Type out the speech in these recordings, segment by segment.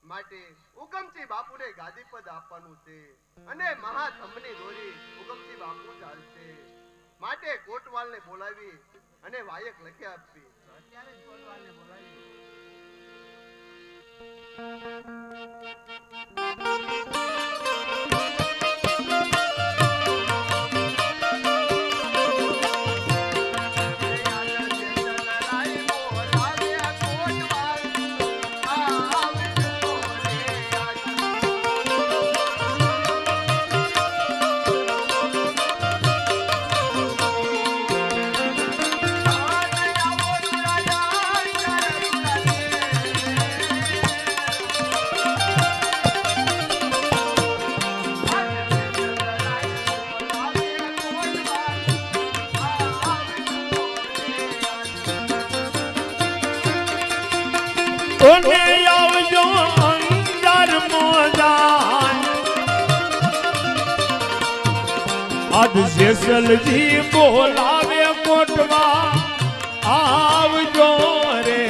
માટે ઉગમસિંહ બાપુને ગાદી પદ આપવાનું છે અને મહાથંભની દોરી ઉગમસિંહ બાપુ ચાલશે. માટે કોટવાલને બોલાવી અને વાયક લખી આપવી. અત્યારે જ કોટવાલને બોલાવી. કોને આવજો અંદર મોજાન આજ જેસલજી બોલાવે કોટવા આવજો રે.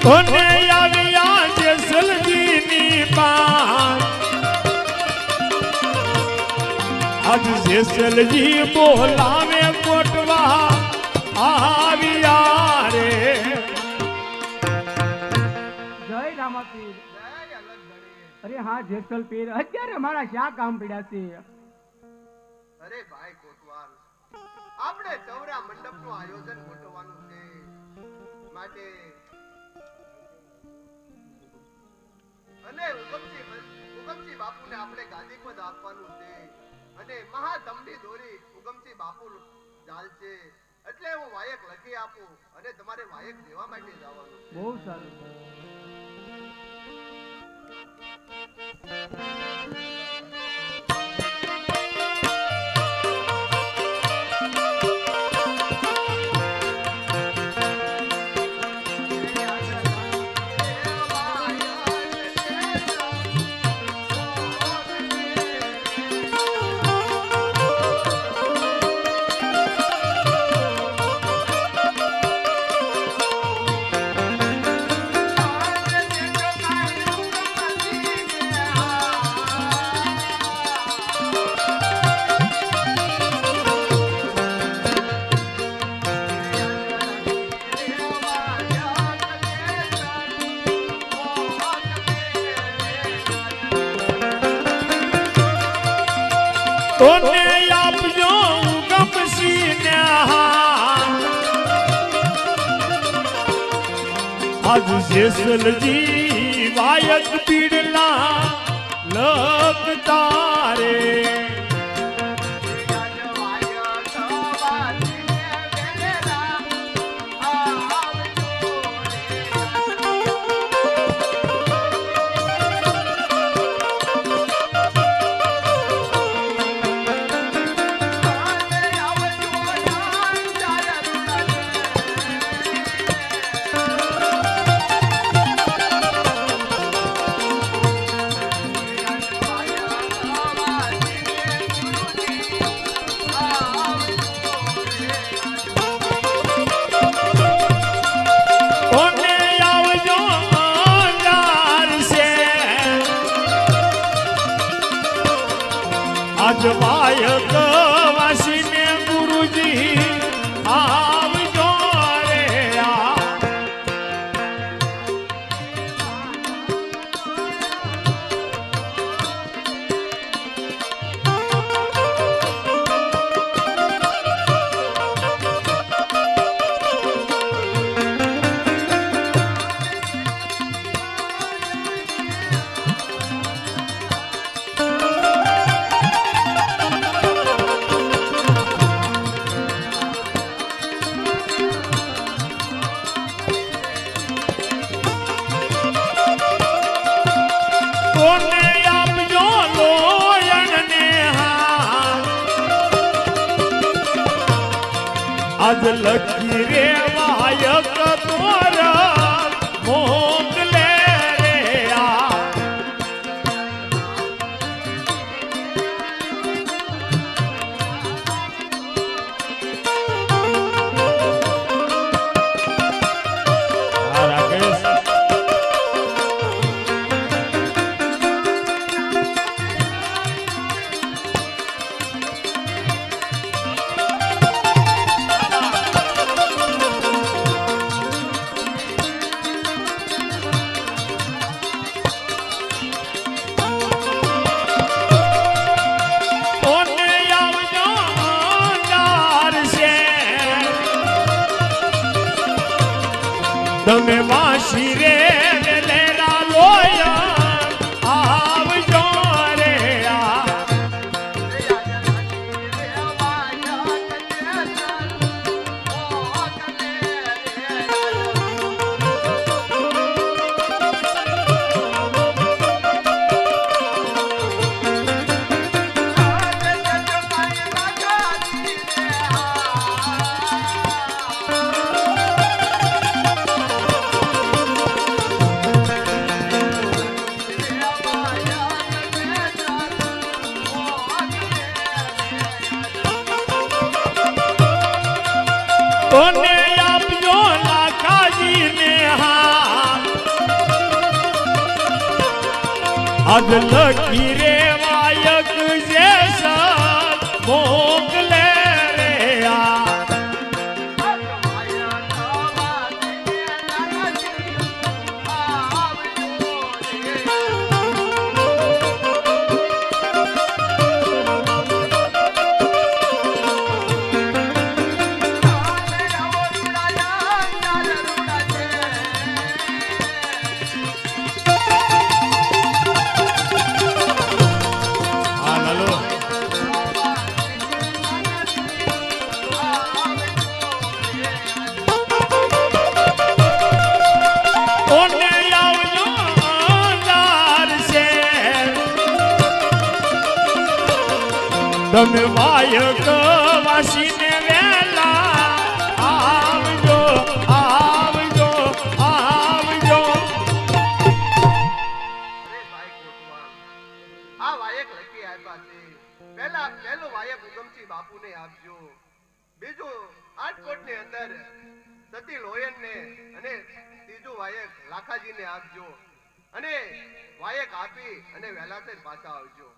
કોને આવ્યા જેસલજીની બાત આજ જેસલજી બોલાવે કોટવા આવ્યા રે. જય રામાપીર. જય અલગ ગણી. અરે હા જેસલ પીર, અત્યારે મારા શા કામ પડ્યા છે? અરે ભાઈ કોટવાલ, આપણે ચૌરા મંડપનું આયોજન ગોઠવવાનું છે. માટે અને ઉગમસિંહ બાપુને આપણે ગાદી પદ આપવાનું છે અને મહાધમની દોરી ઉગમસિંહ બાપુ ચાલશે. એટલે હું વાયક લખી આપું અને તમારે વાયક દેવા માટે જવાનું છે. બહુ સારું. કોને આપજો ઉગમસિંહને આજ જેસલજી વાયક પીડલા લગતા રે. આજ લખી રે વાયક તોર મોકલે રે આ રાકેશ તમે વાસી રે લેરા લોયા આવજો રે આ કોને આપજો લાખાજીને હાથ આજ લખી રે વાયક જે સત મોકલે રે આ તમે વાયક વાસીને વેલા આવજો આવજો આવજો અરે ભાઈ કોટવાલ, આ વાયક લખી આપ્યા છે. પહેલો વાયક ઉગમસિંહ બાપુને આપજો. બીજું આટકોટની અંદર સતી લોયનને અને ત્રીજું વાયક લાખાજીને આપજો. અને વાયક આપી અને વહેલાસર પાછા આવજો.